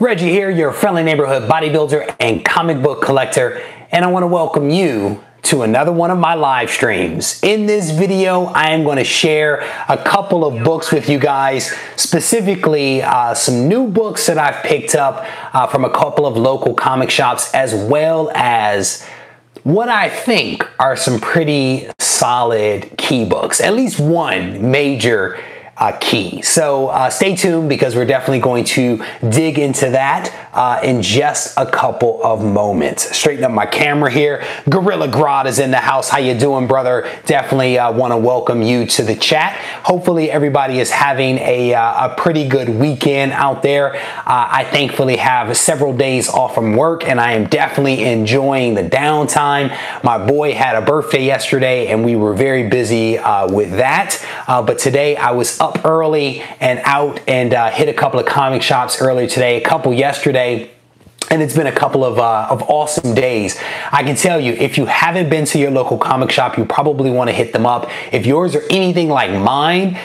Reggie here, your friendly neighborhood bodybuilder and comic book collector, and I want to welcome you to another one of my live streams. In this video, I am going to share a couple of books with you guys, specifically some new books that I've picked up from a couple of local comic shops, as well as what I think are some pretty solid key books, at least one major key. So stay tuned, because we're definitely going to dig into that in just a couple of moments. Straighten up my camera here. Gorilla Grodd is in the house. How you doing, brother? Definitely want to welcome you to the chat. Hopefully everybody is having a pretty good weekend out there. I thankfully have several days off from work, and I am definitely enjoying the downtime. My boy had a birthday yesterday, and we were very busy with that. But today I was up early and out and hit a couple of comic shops earlier today, a couple yesterday, and it's been a couple of awesome days. I can tell you, if you haven't been to your local comic shop, you probably want to hit them up. If yours are anything like mine,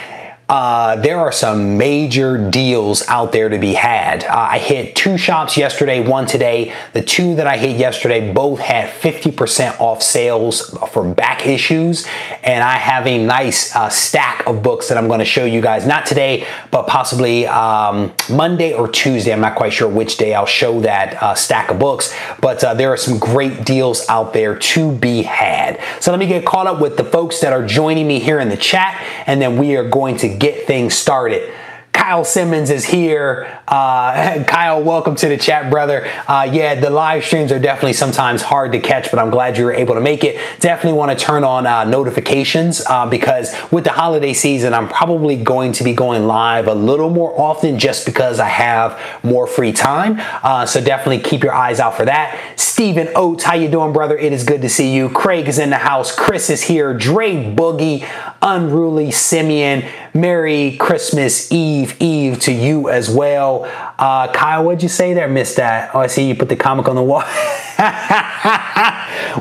there are some major deals out there to be had. I hit two shops yesterday, one today. The two that I hit yesterday both had 50% off sales for back issues, and I have a nice stack of books that I'm going to show you guys, not today, but possibly Monday or Tuesday. I'm not quite sure which day I'll show that stack of books, but there are some great deals out there to be had. So let me get caught up with the folks that are joining me here in the chat, and then we are going to get things started. Kyle Simmons is here. Kyle, welcome to the chat, brother. Yeah, the live streams are definitely sometimes hard to catch, but I'm glad you were able to make it. Definitely want to turn on notifications because with the holiday season, I'm probably going to be going live a little more often just because I have more free time. So definitely keep your eyes out for that. Stephen Oates, how you doing, brother? It is good to see you. Craig is in the house. Chris is here. Dre Boogie, Unruly Simeon. Merry Christmas Eve to you as well. Kyle, what'd you say there? Missed that. Oh, I see you put the comic on the wall.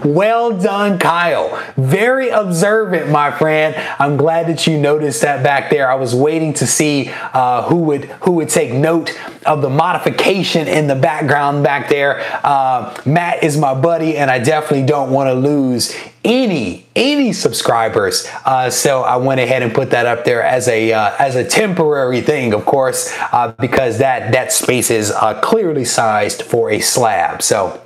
Well done, Kyle. Very observant, my friend. I'm glad that you noticed that back there. I was waiting to see who would take note of the modification in the background back there. Matt is my buddy, and I definitely don't want to lose any subscribers. So I went ahead and put that up there as a temporary thing, of course, because that space is clearly sized for a slab. So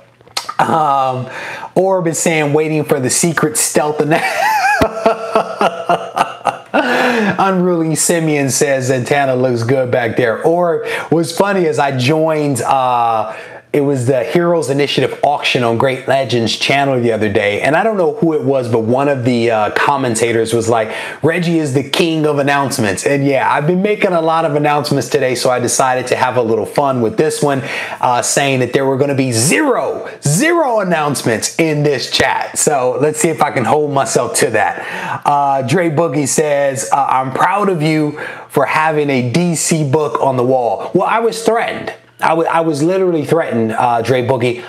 Orb is saying waiting for the secret stealth. Unruly Simeon says Santana looks good back there. Or what's funny is I joined it was the Heroes Initiative auction on Great Legends channel the other day, and I don't know who it was, but one of the commentators was like, Reggie is the king of announcements. And yeah, I've been making a lot of announcements today, so I decided to have a little fun with this one, saying that there were going to be zero announcements in this chat. So let's see if I can hold myself to that. Dre Boogie says, I'm proud of you for having a DC book on the wall. Well, I was threatened. I was literally threatened, Dre Boogie.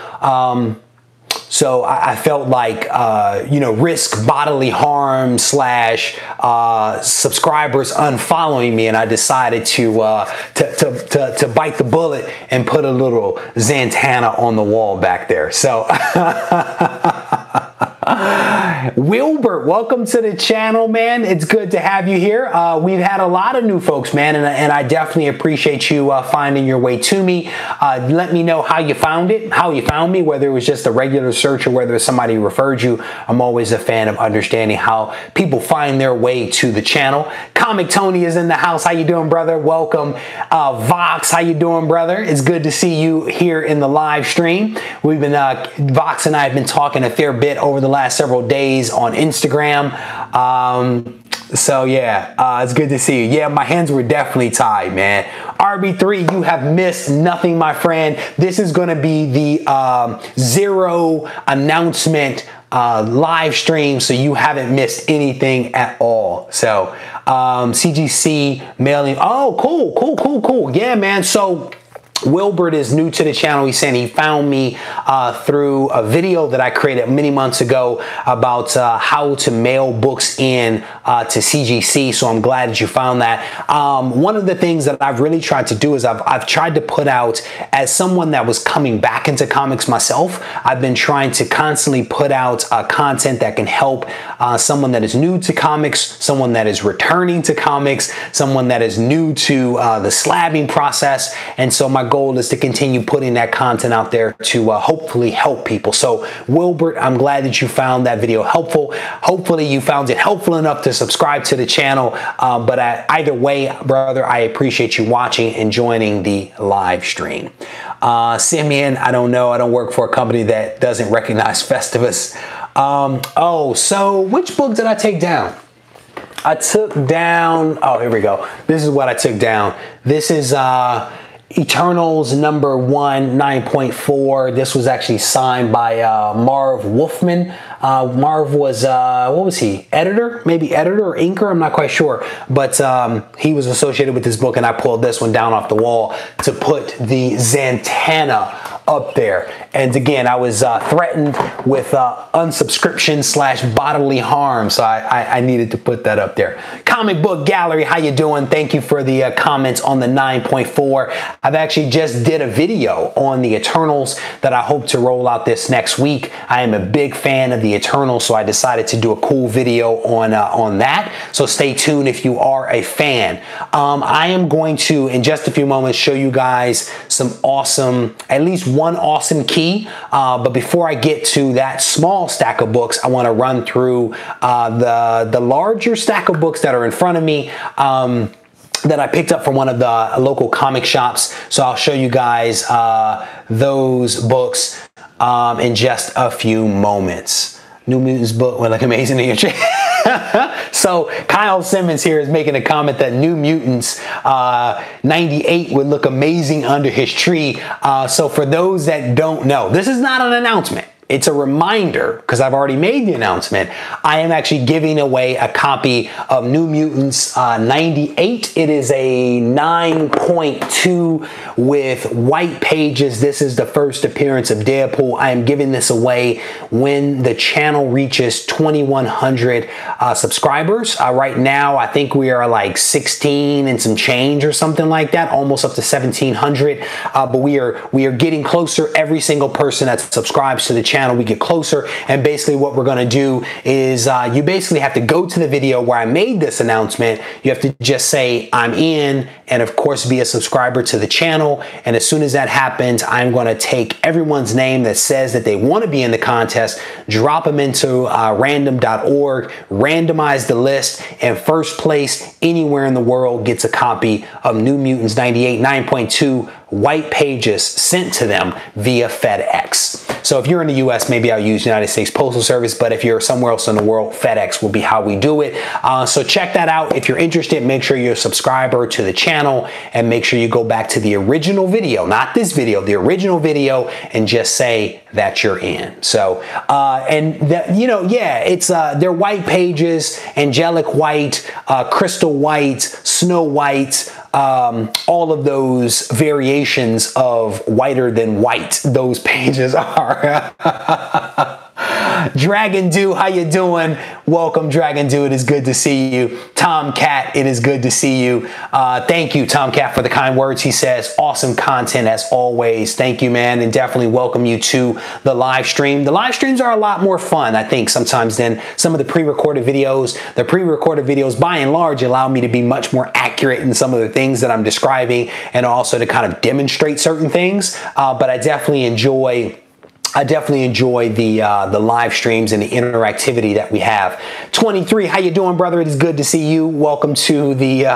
So I felt like, risk bodily harm / subscribers unfollowing me, and I decided to bite the bullet and put a little Zantana on the wall back there. So Wilbert, welcome to the channel, man. It's good to have you here. We've had a lot of new folks, man, and I definitely appreciate you finding your way to me. Let me know how you found it, how you found me, whether it was just a regular search or whether somebody referred you. I'm always a fan of understanding how people find their way to the channel. Comic Tony is in the house. How you doing, brother? Welcome. Vox, how you doing, brother? It's good to see you here in the live stream. We've been, Vox and I have been talking a fair bit over the last several days on Instagram. So yeah, it's good to see you. Yeah, my hands were definitely tied, man. RB3, you have missed nothing, my friend. This is going to be the zero announcement live stream, so you haven't missed anything at all. So CGC mailing. Oh, cool. Yeah, man. So Wilbert is new to the channel. He's saying he found me through a video that I created many months ago about how to mail books in to CGC. So I'm glad that you found that. One of the things that I've really tried to do is I've tried to put out, as someone that was coming back into comics myself, I've been trying to constantly put out content that can help someone that is new to comics, someone that is returning to comics, someone that is new to the slabbing process. And so my goal is to continue putting that content out there to hopefully help people. So Wilbert, I'm glad that you found that video helpful. Hopefully you found it helpful enough to subscribe to the channel. But either way, brother, I appreciate you watching and joining the live stream. Simeon, I don't know. I don't work for a company that doesn't recognize Festivus. So which book did I take down? I took down, oh, here we go. This is what I took down. This is Eternals number 1, 9.4. This was actually signed by Marv Wolfman. Marv was, what was he? Editor? Maybe editor or inker? I'm not quite sure. But he was associated with this book, and I pulled this one down off the wall to put the Zatanna up there. And again, I was threatened with unsubscription / bodily harm, so I needed to put that up there. Comic Book Gallery, how you doing? Thank you for the comments on the 9.4. I've actually just did a video on the Eternals that I hope to roll out this next week. I am a big fan of the Eternals, so I decided to do a cool video on that. So stay tuned if you are a fan. I am going to, in just a few moments, show you guys some awesome, at least one awesome key. But before I get to that small stack of books, I want to run through the larger stack of books that are in front of me that I picked up from one of the local comic shops. So I'll show you guys those books in just a few moments. New Mutants book would look amazing in your tree. So Kyle Simmons here is making a comment that New Mutants 98 would look amazing under his tree. So for those that don't know, this is not an announcement. It's a reminder, because I've already made the announcement. I am actually giving away a copy of New Mutants 98. It is a 9.2 with white pages. This is the first appearance of Deadpool. I am giving this away when the channel reaches 2,100 subscribers. Right now, I think we are like 16 and some change or something like that, almost up to 1,700. But we are getting closer. Every single person that subscribes to the channel, we get closer. And basically what we're going to do is you basically have to go to the video where I made this announcement. You have to just say I'm in, and of course be a subscriber to the channel. And as soon as that happens, I'm going to take everyone's name that says that they want to be in the contest, drop them into random.org, randomize the list, and first place anywhere in the world gets a copy of New Mutants 98 9.2 white pages sent to them via FedEx. So if you're in the US, maybe I'll use United States Postal Service, but if you're somewhere else in the world, FedEx will be how we do it. So check that out. If you're interested, make sure you're a subscriber to the channel, and make sure you go back to the original video, not this video, the original video, and just say that you're in. So, and that, you know, yeah, it's, they're white pages, angelic white, crystal white, snow white, all of those variations of whiter than white those pages are. Dragon Dew, how you doing? Welcome, Dragon Dew. It is good to see you. Tomcat, it is good to see you. Thank you, Tomcat, for the kind words. He says, awesome content as always. Thank you, man, and definitely welcome you to the live stream. The live streams are a lot more fun, I think, sometimes than some of the pre-recorded videos. The pre-recorded videos, by and large, allow me to be much more accurate in some of the things that I'm describing, and also to kind of demonstrate certain things. But I definitely enjoy the live streams and the interactivity that we have. 23, how you doing, brother? It is good to see you. Welcome to the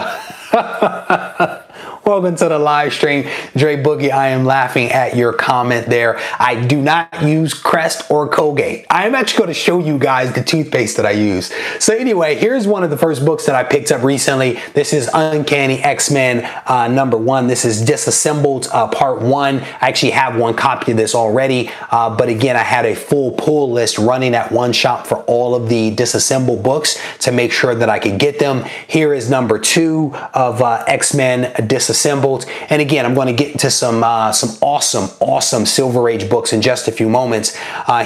welcome to the live stream. Dre Boogie, I am laughing at your comment there. I do not use Crest or Colgate. I am actually going to show you guys the toothpaste that I use. So anyway, here's one of the first books that I picked up recently. This is Uncanny X-Men #1. This is Disassembled Part 1. I actually have one copy of this already, but again, I had a full pull list running at one shop for all of the Disassembled books to make sure that I could get them. Here is #2 of X-Men Disassembled. Disassembled. And again, I'm going to get into some awesome Silver Age books in just a few moments.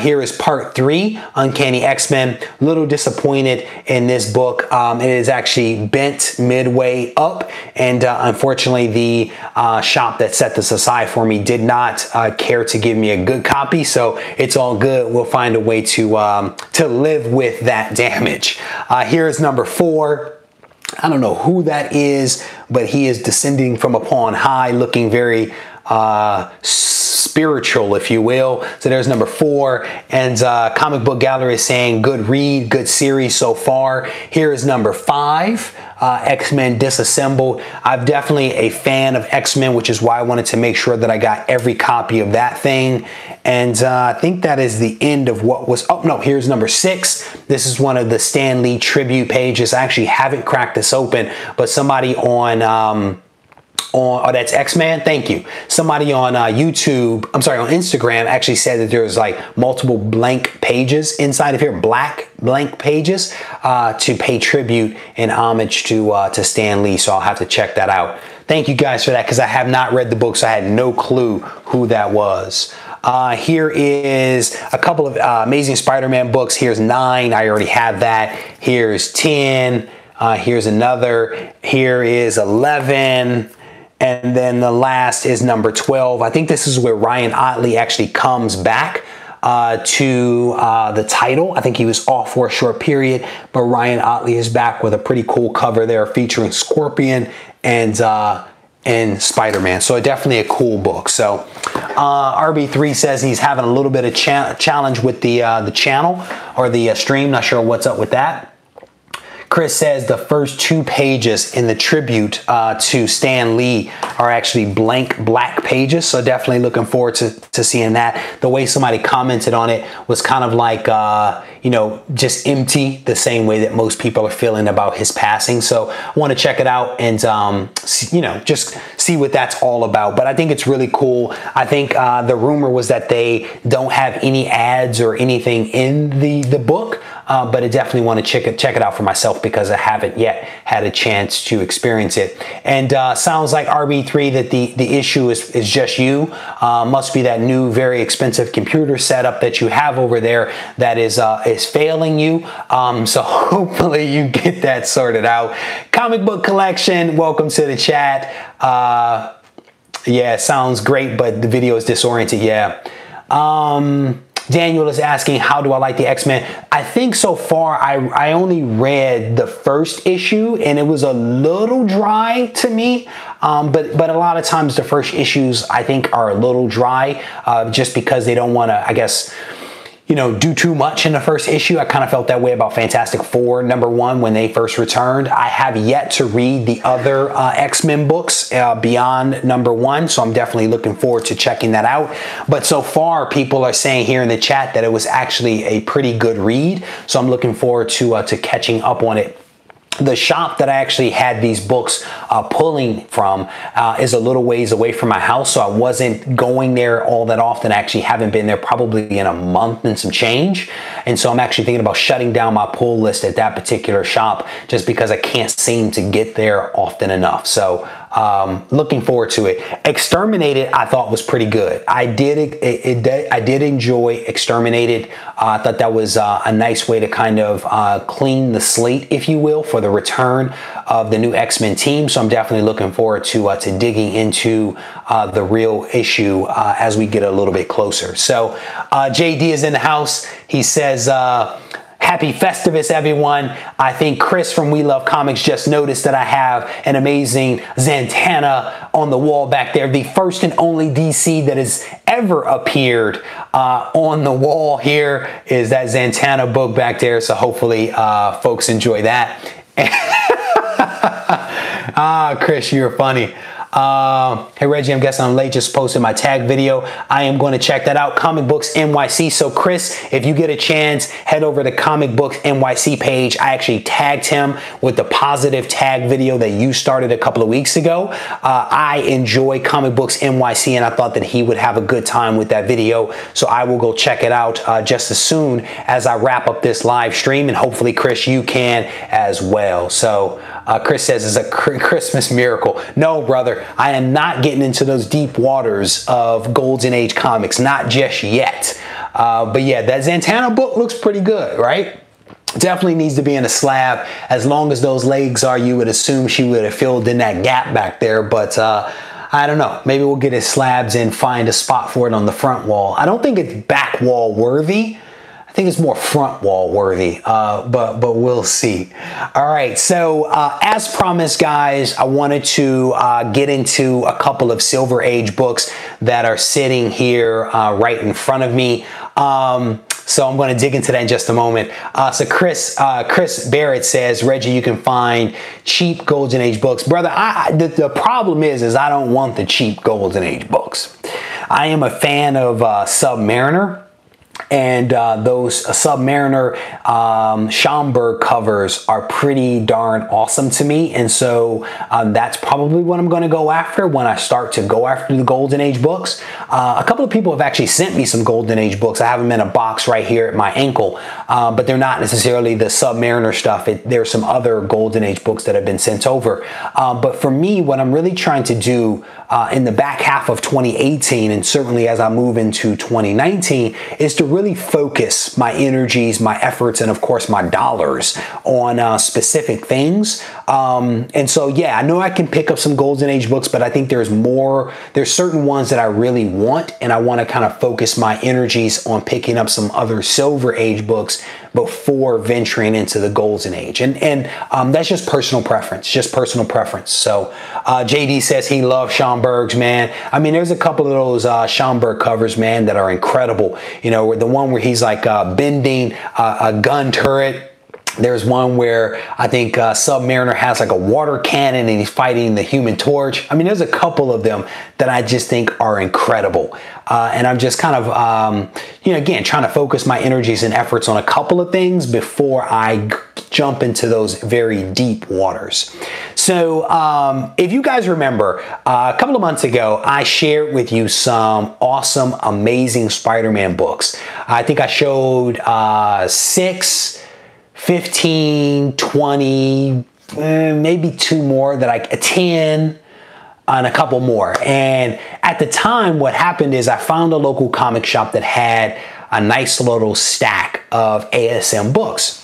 Here is part 3, Uncanny X-Men. A little disappointed in this book. It is actually bent midway up, and unfortunately the shop that set this aside for me did not care to give me a good copy, so it's all good. We'll find a way to live with that damage. Here is number 4. I don't know who that is, but he is descending from upon high, looking very spiritual, if you will. So there's number 4, and Comic Book Gallery is saying good read, good series so far. Here is number 5, X-Men Disassembled. I'm definitely a fan of X-Men, which is why I wanted to make sure that I got every copy of that thing. And I think that is the end of what was, oh no, here's number 6. This is one of the Stan Lee tribute pages. I actually haven't cracked this open, but somebody on oh, that's X-Man, thank you. Somebody on YouTube, I'm sorry, on Instagram actually said that there's like multiple blank pages inside of here, black blank pages, to pay tribute and homage to Stan Lee. So I'll have to check that out. Thank you guys for that, because I have not read the book, so I had no clue who that was. Here is a couple of Amazing Spider-Man books. Here's 9, I already have that. Here's 10, here's another, here is 11. And then the last is number 12. I think this is where Ryan Ottley actually comes back to the title. I think he was off for a short period, but Ryan Ottley is back with a pretty cool cover there featuring Scorpion and Spider-Man. So definitely a cool book. So RB3 says he's having a little bit of challenge with the channel or the stream. Not sure what's up with that. Chris says the first 2 pages in the tribute to Stan Lee are actually blank black pages, so definitely looking forward to seeing that. The way somebody commented on it was kind of like, you know, just empty, the same way that most people are feeling about his passing. So I want to check it out and, you know, just see what that's all about. But I think it's really cool. I think the rumor was that they don't have any ads or anything in the book. But I definitely want to check it out for myself, because I haven't yet had a chance to experience it. And sounds like RB3 that the issue is just you. Must be that new, very expensive computer setup that you have over there that is failing you. So hopefully you get that sorted out. Comic Book Collection, welcome to the chat. Yeah, sounds great, but the video is disoriented. Yeah. Daniel is asking, how do I like the X-Men? I think so far I only read the first issue and it was a little dry to me. But a lot of times the first issues I think are a little dry just because they don't want to, I guess, you know, do too much in the first issue. I kind of felt that way about Fantastic Four #1 when they first returned. I have yet to read the other X-Men books beyond #1, so I'm definitely looking forward to checking that out. But so far, people are saying here in the chat that it was actually a pretty good read, so I'm looking forward to catching up on it. The shop that I actually had these books pulling from is a little ways away from my house, so I wasn't going there all that often. I actually haven't been there probably in a month and some change, and so I'm actually thinking about shutting down my pull list at that particular shop just because I can't seem to get there often enough. So looking forward to it. Exterminated, I thought was pretty good. I did enjoy Exterminated. I thought that was a nice way to kind of clean the slate, if you will, for the return of the new X-Men team. So I'm definitely looking forward to digging into the real issue as we get a little bit closer. So JD is in the house. He says, happy Festivus, everyone. I think Chris from We Love Comics just noticed that I have an amazing Zatanna on the wall back there. The first and only DC that has ever appeared on the wall here is that Zatanna book back there. So hopefully folks enjoy that. Chris, you're funny. Hey Reggie, I'm guessing I'm late, just posted my tag video. I am going to check that out, Comic Books NYC. So Chris, if you get a chance, head over to Comic Books NYC page. I actually tagged him with the positive tag video that you started a couple of weeks ago. I enjoy Comic Books NYC and I thought that he would have a good time with that video. So I will go check it out just as soon as I wrap up this live stream, and hopefully Chris, you can as well. So Chris says it's a Christmas miracle. No, brother, I am not getting into those deep waters of Golden Age comics, not just yet. But yeah, that Zatanna book looks pretty good, right? Definitely needs to be in a slab. As long as those legs are, you would assume she would have filled in that gap back there. But I don't know. Maybe we'll get his slabs and find a spot for it on the front wall. I don't think it's back wall worthy. I think it's more front wall worthy, but we'll see. All right, so as promised, guys, I wanted to get into a couple of Silver Age books that are sitting here right in front of me. So I'm going to dig into that in just a moment. So Chris Barrett says, Reggie, you can find cheap Golden Age books. Brother, the problem is I don't want the cheap Golden Age books. I am a fan of Submariner. And those Submariner Schomburg covers are pretty darn awesome to me. And so that's probably what I'm going to go after when I start to go after the Golden Age books. A couple of people have actually sent me some Golden Age books. I have them in a box right here at my ankle, but they're not necessarily the Submariner stuff. There's some other Golden Age books that have been sent over. But for me, what I'm really trying to do in the back half of 2018, and certainly as I move into 2019, is to really focus my energies, my efforts, and of course my dollars on specific things. And so, yeah, I know I can pick up some Golden Age books, but I think there's certain ones that I really want, and I want to kind of focus my energies on picking up some other Silver Age books before venturing into the Golden Age. And that's just personal preference, So JD says he loves Schomburg's, man. I mean, there's a couple of those Schomburg covers, man, that are incredible. You know, the one where he's like bending a gun turret. There's one where I think Submariner has like a water cannon and he's fighting the Human Torch. I mean, there's a couple of them that I just think are incredible. And I'm just kind of, you know, again, trying to focus my energies and efforts on a couple of things before I jump into those very deep waters. So if you guys remember, a couple of months ago, I shared with you some awesome, amazing Spider-Man books. I think I showed 6, 15, 20, maybe 2 more 10, and a couple more. And at the time, what happened is I found a local comic shop that had a nice little stack of ASM books.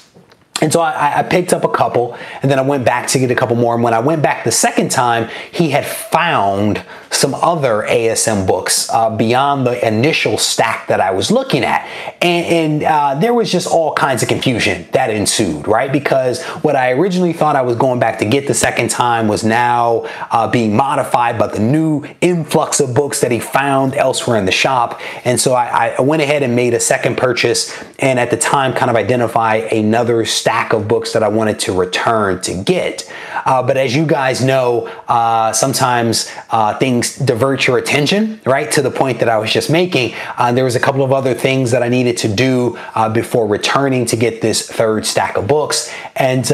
And so I picked up a couple, and then I went back to get a couple more. And when I went back the second time, he had found some other ASM books beyond the initial stack that I was looking at. And there was just all kinds of confusion that ensued, right? Because what I originally thought I was going back to get the second time was now being modified by the new influx of books that he found elsewhere in the shop. And so I went ahead and made a second purchase, and at the time kind of identify another stack of books that I wanted to return to get. But as you guys know, sometimes things divert your attention, right, to the point that I was just making. There was a couple of other things that I needed to do before returning to get this third stack of books, and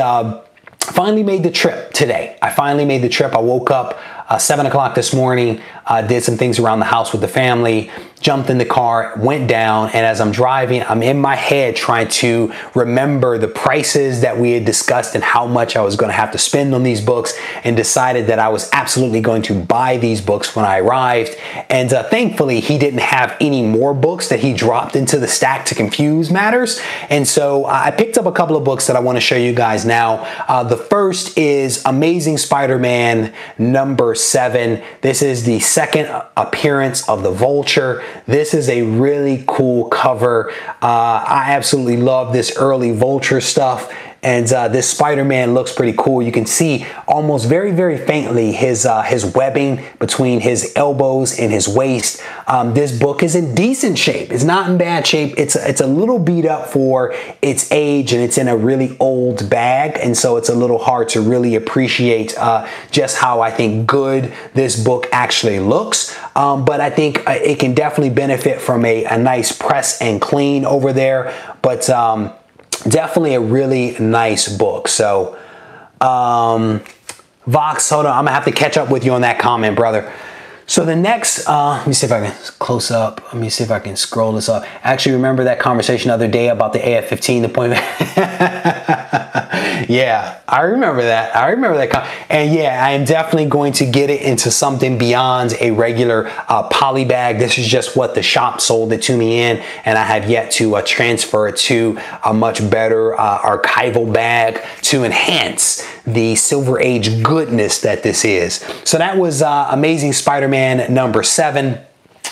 finally made the trip today. I woke up 7 o'clock this morning, did some things around the house with the family, jumped in the car, went down, and as I'm driving, I'm in my head trying to remember the prices that we had discussed and how much I was going to have to spend on these books, and decided that I was absolutely going to buy these books when I arrived. And thankfully, he didn't have any more books that he dropped into the stack to confuse matters. And so I picked up a couple of books that I want to show you guys now. The first is Amazing Spider-Man number 7. This is the second appearance of the Vulture. This is a really cool cover. I absolutely love this early Vulture stuff. And this Spider-Man looks pretty cool. You can see almost very, very faintly his webbing between his elbows and his waist. This book is in decent shape. It's not in bad shape. It's a little beat up for its age, and it's in a really old bag. And so it's a little hard to really appreciate just how I think good this book actually looks. But I think it can definitely benefit from a nice press and clean over there. But definitely a really nice book. So, Vox, hold on. I'm going to have to catch up with you on that comment, brother. So the next, let me see if I can close up. Let me see if I can scroll this up. Actually, remember that conversation the other day about the AF-15, the point. Yeah, I remember that. I remember that. And yeah, I am definitely going to get it into something beyond a regular poly bag. This is just what the shop sold it to me in, and I have yet to transfer it to a much better archival bag to enhance the Silver Age goodness that this is. So that was Amazing Spider-Man number 7.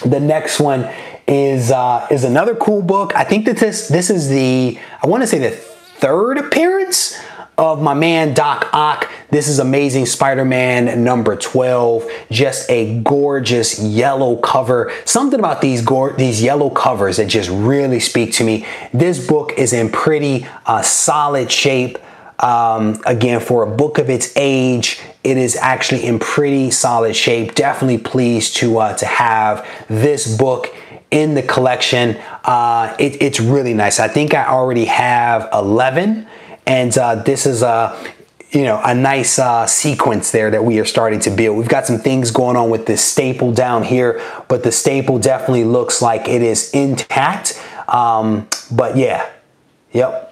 The next one is another cool book. I think that this is I want to say the 3rd appearance of my man Doc Ock. This is Amazing Spider-Man number 12. Just a gorgeous yellow cover. Something about these yellow covers that just really speak to me. This book is in pretty solid shape. Again, for a book of its age, it is actually in pretty solid shape. Definitely pleased to have this book in the collection. It's really nice. I think I already have 11, and this is a nice sequence there that we are starting to build. We've got some things going on with this staple down here, but the staple definitely looks like it is intact. But yeah, yep.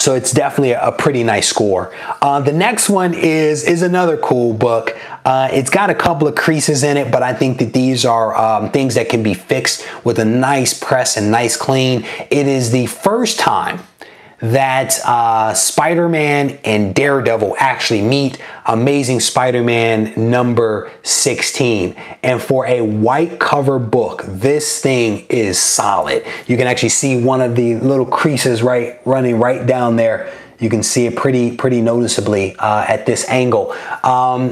So it's definitely a pretty nice score. The next one is another cool book. It's got a couple of creases in it, but I think that these are things that can be fixed with a nice press and nice clean. It is the first time that Spider-Man and Daredevil actually meet. Amazing Spider-Man number 16. And for a white cover book, this thing is solid. You can actually see one of the little creases running right down there. You can see it pretty noticeably at this angle.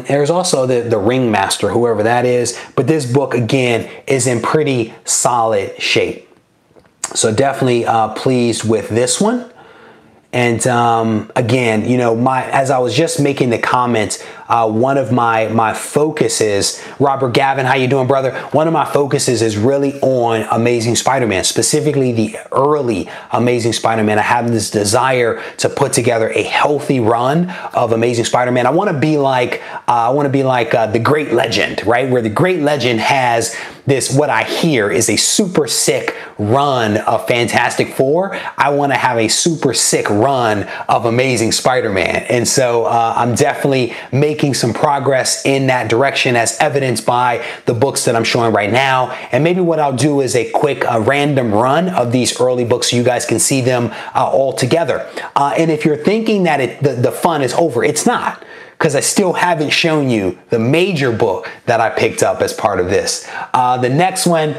There's also the ringmaster, whoever that is. But this book, again, is in pretty solid shape. So definitely pleased with this one. And again, as I was just making the comments, one of my focuses, Robert Gavin, how you doing, brother? One of my focuses is really on Amazing Spider-Man, specifically the early Amazing Spider-Man. I have this desire to put together a healthy run of Amazing Spider-Man. I want to be like the Great Legend, right? Where the Great Legend has this, what I hear is a super sick run of Fantastic Four. I want to have a super sick run of Amazing Spider-Man. And so I'm definitely making some progress in that direction, as evidenced by the books that I'm showing right now. And maybe what I'll do is a quick random run of these early books so you guys can see them all together. And if you're thinking that the fun is over, it's not, because I still haven't shown you the major book that I picked up as part of this. The next one,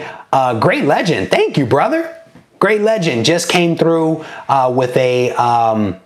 Great Legend. Thank you, brother. Great Legend just came through with a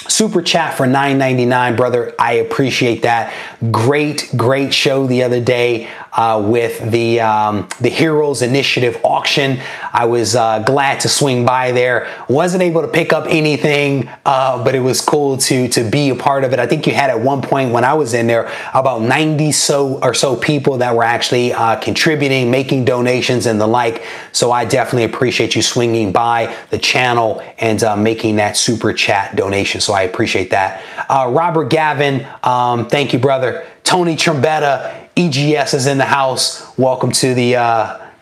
super chat for $9.99, brother. I appreciate that. Great show the other day with the Heroes Initiative auction. I was glad to swing by there. Wasn't able to pick up anything, but it was cool to be a part of it. I think you had at one point when I was in there about 90 or so people that were actually contributing, making donations and the like. So I definitely appreciate you swinging by the channel and making that super chat donation. So I appreciate that. Robert Gavin, thank you, brother. Tony Trombetta, EGS is in the house. Welcome to the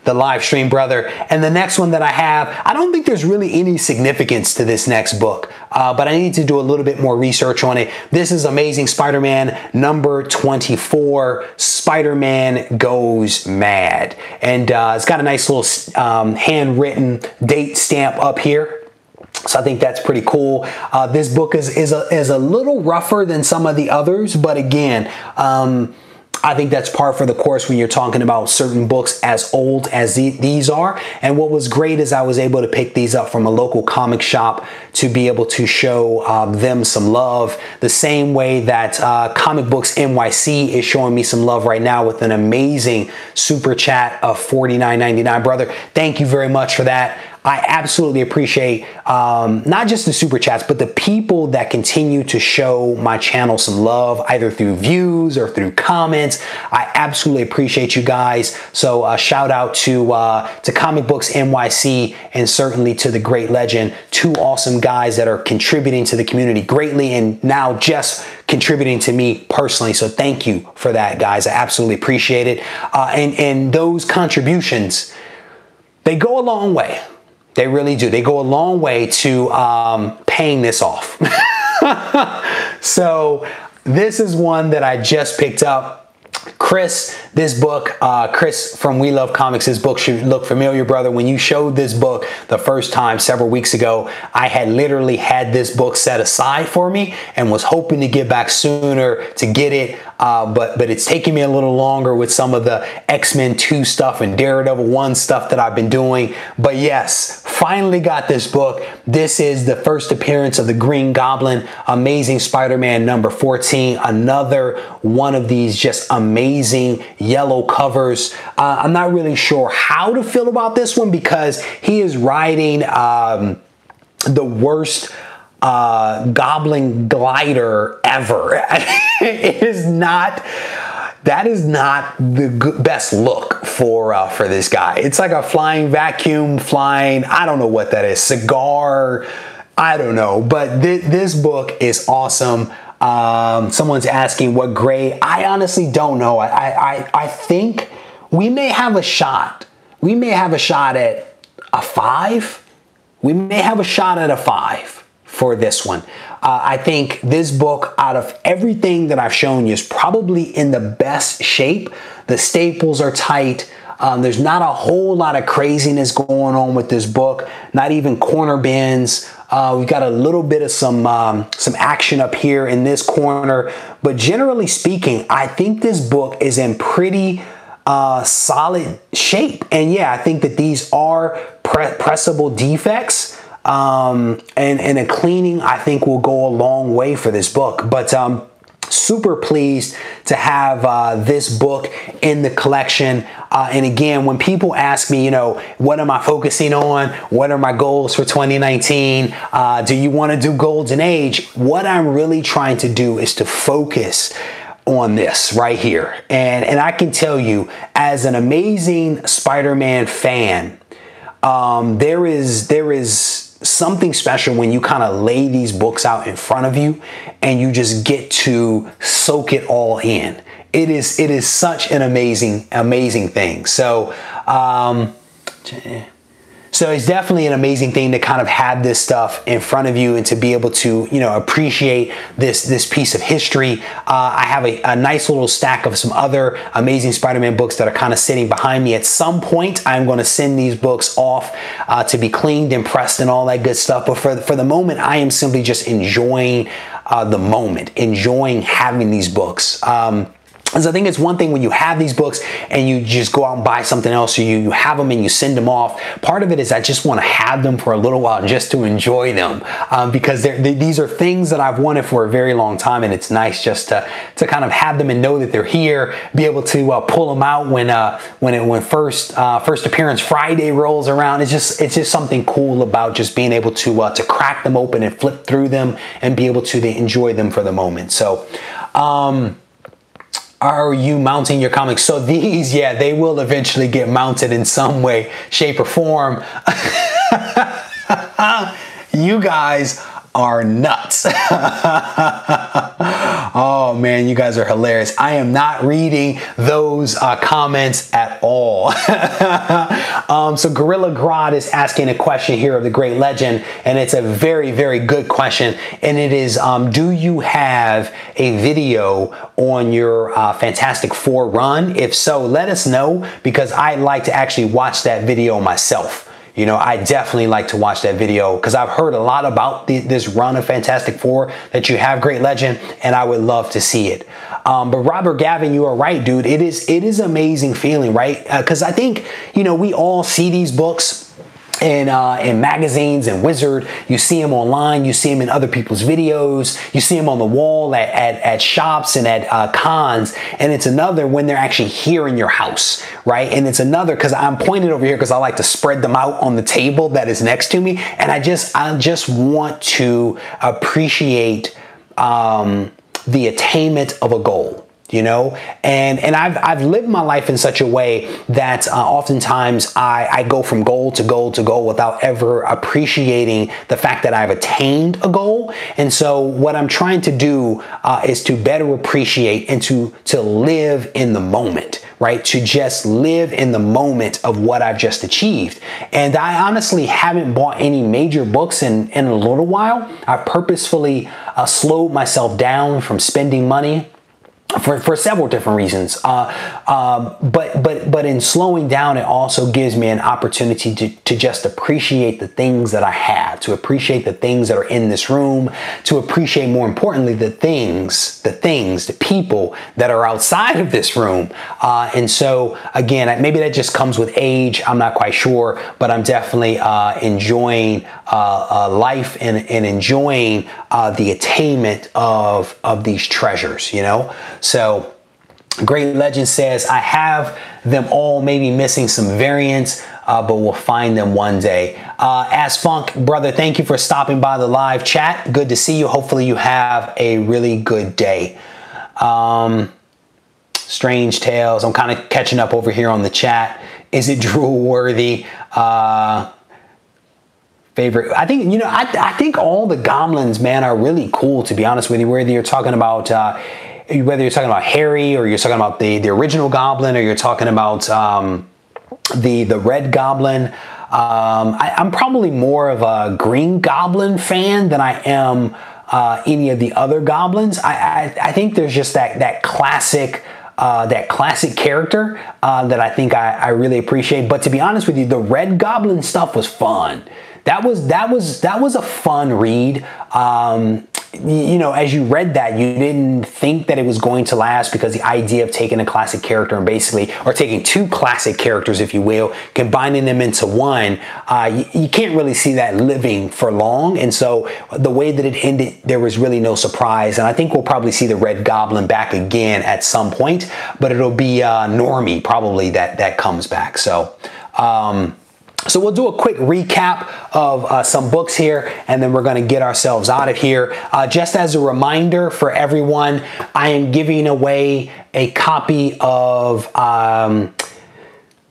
live stream, brother. And the next one that I have, I don't think there's really any significance to this next book, but I need to do a little bit more research on it. This is Amazing Spider-Man number 24, Spider-Man Goes Mad. And it's got a nice little handwritten date stamp up here. So I think that's pretty cool. This book is a little rougher than some of the others, but again, I think that's par for the course when you're talking about certain books as old as these are. And what was great is I was able to pick these up from a local comic shop to be able to show them some love, the same way that Comic Books NYC is showing me some love right now with an amazing super chat of $49.99, brother. Thank you very much for that. I absolutely appreciate not just the super chats, but the people that continue to show my channel some love, either through views or through comments. I absolutely appreciate you guys. So shout out to Comic Books NYC and certainly to the Great Legend, two awesome guys that are contributing to the community greatly and now just contributing to me personally. So thank you for that, guys. I absolutely appreciate it. And those contributions, they go a long way. They really do. They go a long way to paying this off. So this is one that I just picked up. Chris, this book, Chris from We Love Comics, this book should look familiar, brother. When you showed this book the first time several weeks ago, I had literally had this book set aside for me and was hoping to get back sooner to get it. But it's taking me a little longer with some of the X-Men 2 stuff and Daredevil 1 stuff that I've been doing. But yes, finally got this book. This is the first appearance of the Green Goblin, Amazing Spider-Man number 14. Another one of these just amazing yellow covers. I'm not really sure how to feel about this one because he is riding the worst Goblin glider ever. It is not. That is not the best look for this guy. It's like a flying vacuum, flying. I don't know what that is. Cigar. I don't know. But this book is awesome. Someone's asking what grade. I honestly don't know. I think we may have a shot. We may have a shot at a 5. We may have a shot at a 5 for this one. I think this book, out of everything that I've shown you, is probably in the best shape. The staples are tight. There's not a whole lot of craziness going on with this book. Not even corner bends. We've got a little bit of some action up here in this corner. But generally speaking, I think this book is in pretty solid shape. And yeah, I think that these are pressable defects. And a cleaning, I think, will go a long way for this book. But super pleased to have this book in the collection. And again, when people ask me, you know, what am I focusing on? What are my goals for 2019? Do you want to do Golden Age? What I'm really trying to do is to focus on this right here. And I can tell you, as an Amazing Spider-Man fan, there is something special when you kind of lay these books out in front of you and you just get to soak it all in. It is such an amazing thing. So it's definitely an amazing thing to kind of have this stuff in front of you and to be able to, you know, appreciate this piece of history. I have a nice little stack of some other Amazing Spider-Man books that are kind of sitting behind me. At some point, I'm going to send these books off to be cleaned and pressed and all that good stuff. But for the moment, I am simply just enjoying the moment, enjoying having these books. Because I think it's one thing when you have these books and you just go out and buy something else, or you have them and you send them off. Part of it is I just want to have them for a little while just to enjoy them, because these are things that I've wanted for a very long time, and it's nice just to kind of have them and know that they're here, be able to pull them out when first appearance Friday rolls around. It's just something cool about just being able to crack them open and flip through them and be able to enjoy them for the moment. So are you mounting your comics? So these, yeah, they will eventually get mounted in some way, shape, or form. You guys are nuts. Oh man, you guys are hilarious. I am not reading those comments at all. So Gorilla Grodd is asking a question here of the great legend, and it's a very, very good question. And it is, do you have a video on your Fantastic Four run? If so, let us know, because I'd like to actually watch that video myself. You know, I definitely like to watch that video because I've heard a lot about this run of Fantastic Four that you have, great legend, and I would love to see it. But Robert Gavin, you are right, dude. It is amazing feeling, right? Because I think, you know, we all see these books in magazines and Wizard. You see them online, you see them in other people's videos, you see them on the wall at shops and at cons, and it's another when they're actually here in your house, right? And it's another because I'm pointed over here because I like to spread them out on the table that is next to me, and I just want to appreciate the attainment of a goal. You know, and I've lived my life in such a way that oftentimes I go from goal to goal to goal without ever appreciating the fact that I've attained a goal. And so what I'm trying to do is to better appreciate and to live in the moment, right? To just live in the moment of what I've just achieved. And I honestly haven't bought any major books in a little while. I purposefully slowed myself down from spending money for several different reasons. But in slowing down, it also gives me an opportunity to just appreciate the things that I have, to appreciate the things that are in this room, to appreciate, more importantly, the people that are outside of this room. And so again, maybe that just comes with age. I'm not quite sure, but I'm definitely enjoying life and enjoying the attainment of these treasures, you know? So Great Legend says, I have them all, maybe missing some variants, but we'll find them one day. As Funk, brother, thank you for stopping by the live chat. Good to see you. Hopefully you have a really good day. Strange Tales, I'm kind of catching up over here on the chat. Is it drool worthy? Favorite, I think, you know, I think all the Goblins, man, are really cool, to be honest with you. Whether you're talking about Harry, or you're talking about the original Goblin, or you're talking about the Red Goblin. I'm probably more of a Green Goblin fan than I am any of the other Goblins. I think there's just that classic character that I think I really appreciate. But to be honest with you, the Red Goblin stuff was fun. That was a fun read. You know, as you read that, you didn't think that it was going to last, because the idea of taking a classic character and basically, or taking two classic characters, if you will, combining them into one, you can't really see that living for long. And so the way that it ended, there was really no surprise. And I think we'll probably see the Red Goblin back again at some point, but it'll be Normie probably that comes back. So, so we'll do a quick recap of some books here, and then we're going to get ourselves out of here. Just as a reminder for everyone, I am giving away a copy of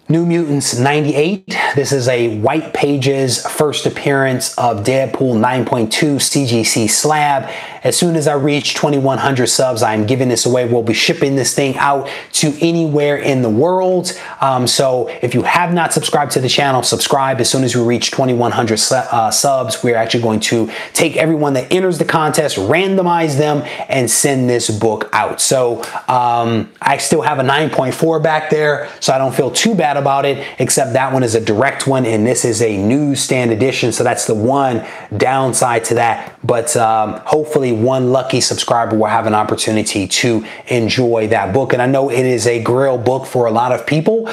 New Mutants 98. This is a White Pages first appearance of Deadpool 9.2 CGC slab. As soon as I reach 2,100 subs, I'm giving this away. We'll be shipping this thing out to anywhere in the world. So if you have not subscribed to the channel, subscribe. As soon as we reach 2,100 subs, we're actually going to take everyone that enters the contest, randomize them, and send this book out. So I still have a 9.4 back there, so I don't feel too bad about it, except that one is a direct one, and this is a newsstand edition. So that's the one downside to that. But hopefully one lucky subscriber will have an opportunity to enjoy that book. And I know it is a grail book for a lot of people.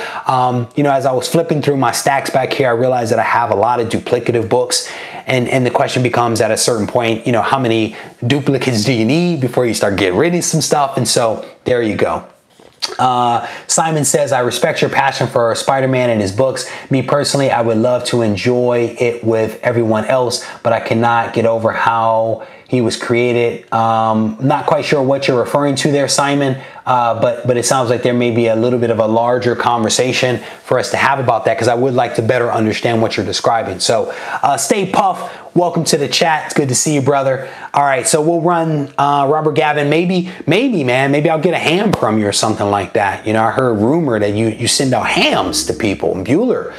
You know, as I was flipping through my stacks back here, I realized that I have a lot of duplicative books. And the question becomes, at a certain point, you know, how many duplicates do you need before you start getting rid of some stuff? And so there you go. Simon says, I respect your passion for Spider-Man and his books. Me personally, I would love to enjoy it with everyone else, but I cannot get over how he was created. Not quite sure what you're referring to there, Simon, but it sounds like there may be a little bit of a larger conversation for us to have about that, because I would like to better understand what you're describing. So Stay Puff, welcome to the chat. It's good to see you, brother. All right, so we'll run Robert Gavin. Maybe, man, maybe I'll get a ham from you or something like that. You know, I heard rumor that you send out hams to people. And Bueller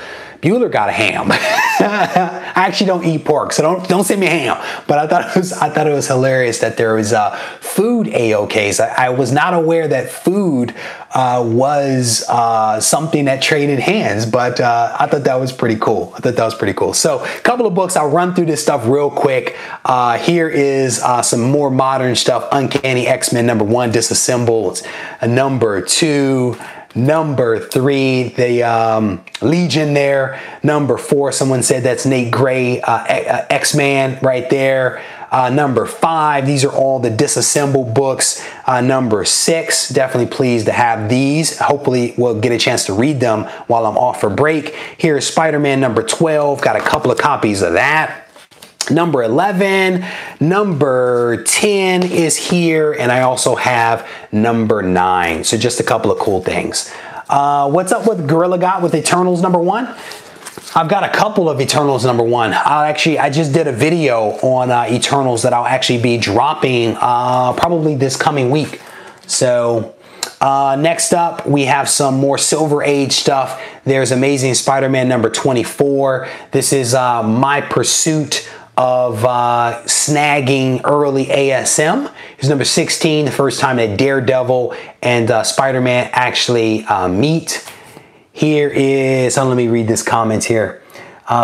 got a ham. I actually don't eat pork, so don't send me a ham. But I thought it was hilarious that there was food A-OKs. I was not aware that food was something that traded hands, but I thought that was pretty cool. So a couple of books. I'll run through this stuff real quick. Here is some more modern stuff. Uncanny X-Men #1 disassembled. Number 2. Number 3, the Legion there. Number 4, someone said that's Nate Gray, X-Man right there. Number 5, these are all the disassembled books. Number 6, definitely pleased to have these. Hopefully we'll get a chance to read them while I'm off for break. Here's Spider-Man number 12, got a couple of copies of that. Number 11, number 10 is here, and I also have number 9. So just a couple of cool things. What's up with Gorilla Got with Eternals #1? I've got a couple of Eternals #1. I just did a video on Eternals that I'll actually be dropping probably this coming week. So Next up, we have some more Silver Age stuff. There's Amazing Spider-Man number 24. This is my pursuit of snagging early ASM. It's number 16, the first time that Daredevil and Spider-Man actually meet. Here is, let me read this comment here.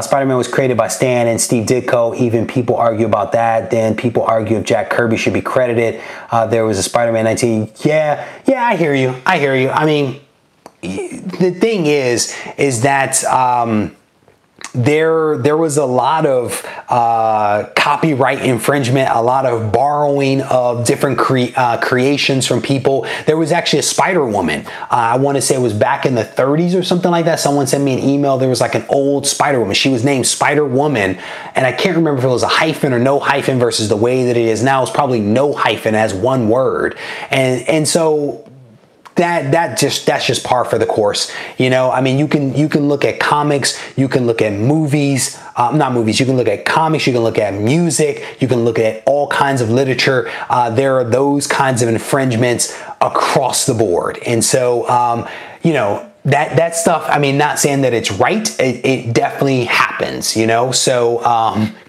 Spider-Man was created by Stan and Steve Ditko. Even people argue about that. Then people argue if Jack Kirby should be credited. There was a Spider-Man 19. Yeah, I hear you. I mean, the thing is that there was a lot of copyright infringement, a lot of borrowing of different creations from people. There was actually a Spider-Woman. I want to say it was back in the 30s or something like that. Someone sent me an email. There was like an old Spider-Woman. She was named Spider-Woman, and I can't remember if it was a hyphen or no hyphen versus the way that it is now. It's probably no hyphen as one word, and so that's just par for the course. You know, I mean, you can look at comics, you can look at movies, not movies, you can look at comics, you can look at music, you can look at all kinds of literature. There are those kinds of infringements across the board. And so, you know, that stuff, I mean, not saying that it's right, it definitely happens, you know. So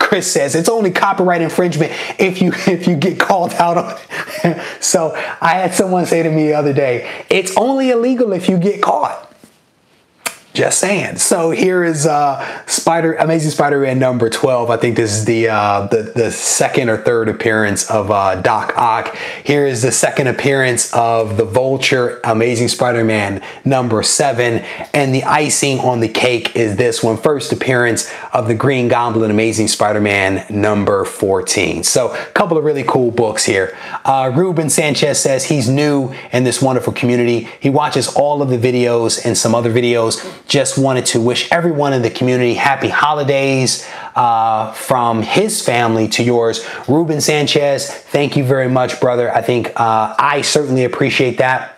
Chris says it's only copyright infringement if you get called out on it. So I had someone say to me the other day, it's only illegal if you get caught. Just saying. So here is Amazing Spider-Man number 12. I think this is the second or third appearance of Doc Ock. Here is the second appearance of the Vulture, Amazing Spider-Man number 7. And the icing on the cake is this one, first appearance of the Green Goblin, Amazing Spider-Man number 14. So a couple of really cool books here. Ruben Sanchez says he's new in this wonderful community. He watches all of the videos and some other videos. Just wanted to wish everyone in the community happy holidays from his family to yours. Ruben Sanchez, thank you very much, brother. I think I certainly appreciate that.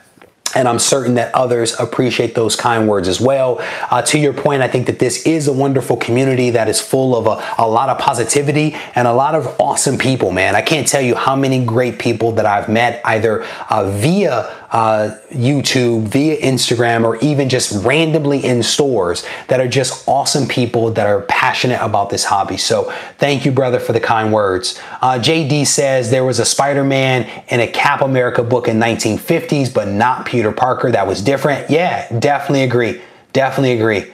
And I'm certain that others appreciate those kind words as well. To your point, I think that this is a wonderful community that is full of a lot of positivity and a lot of awesome people, man. I can't tell you how many great people that I've met either via YouTube, via Instagram, or even just randomly in stores that are just awesome people that are passionate about this hobby. So thank you, brother, for the kind words. JD says there was a Spider-Man in a Cap America book in 1950s, but not Peter Parker. That was different. Yeah, definitely agree. Definitely agree.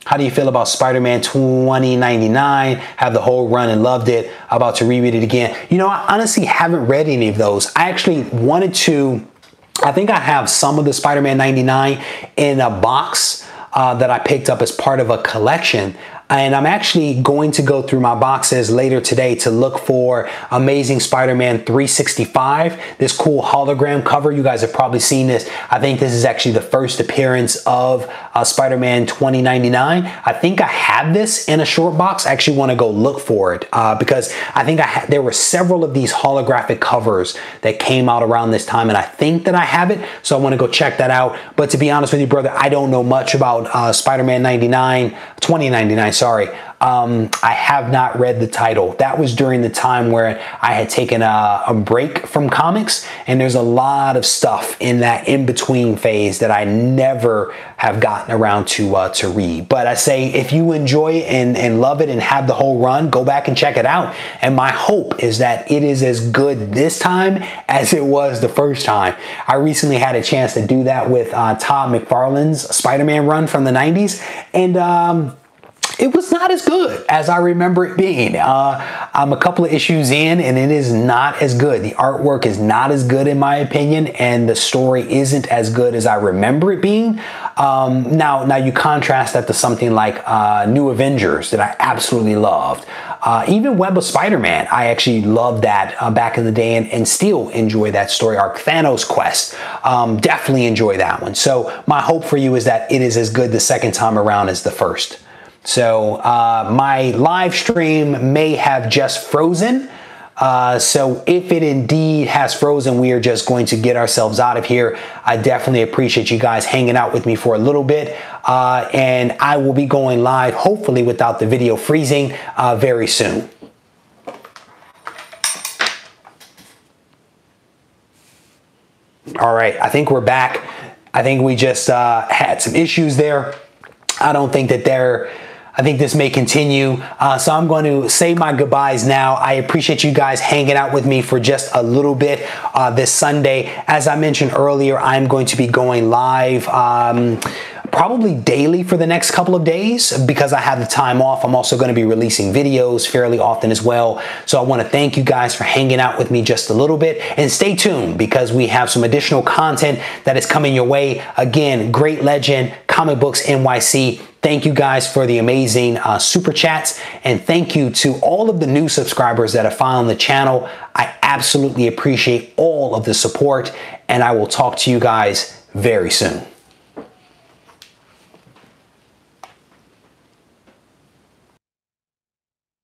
How do you feel about Spider-Man 2099? Have the whole run and loved it. About to reread it again. You know, I honestly haven't read any of those. I actually wanted to. I think I have some of the Spider-Man 99 in a box that I picked up as part of a collection. And I'm actually going to go through my boxes later today to look for Amazing Spider-Man 365. This cool hologram cover. You guys have probably seen this. I think this is actually the first appearance of Spider-Man 2099. I think I have this in a short box. I actually want to go look for it because I think there were several of these holographic covers that came out around this time, and I think that I have it. So I want to go check that out. But to be honest with you, brother, I don't know much about Spider-Man 2099. Sorry. I have not read the title. That was during the time where I had taken a break from comics, and there's a lot of stuff in that in-between phase that I never have gotten around to read. But I say, if you enjoy it and love it and have the whole run, go back and check it out. And my hope is that it is as good this time as it was the first time. I recently had a chance to do that with Todd McFarlane's Spider-Man run from the 90s, and it was not as good as I remember it being. I'm a couple of issues in, and it is not as good. The artwork is not as good in my opinion, and the story isn't as good as I remember it being. Now you contrast that to something like New Avengers that I absolutely loved. Even Web of Spider-Man, I actually loved that back in the day, and still enjoy that story arc. Thanos Quest, definitely enjoy that one. So my hope for you is that it is as good the second time around as the first. So my live stream may have just frozen. So if it indeed has frozen, we are just going to get ourselves out of here. I definitely appreciate you guys hanging out with me for a little bit. And I will be going live, hopefully without the video freezing, very soon. All right, I think we're back. I think we just had some issues there. I don't think that I think this may continue. So I'm going to say my goodbyes now. I appreciate you guys hanging out with me for just a little bit this Sunday. As I mentioned earlier, I'm going to be going live probably daily for the next couple of days because I have the time off. I'm also going to be releasing videos fairly often as well. So I want to thank you guys for hanging out with me just a little bit, and stay tuned because we have some additional content that is coming your way. Again, Great Legend, Comic Books NYC. Thank you guys for the amazing super chats, and thank you to all of the new subscribers that have found the channel. I absolutely appreciate all of the support, and I will talk to you guys very soon.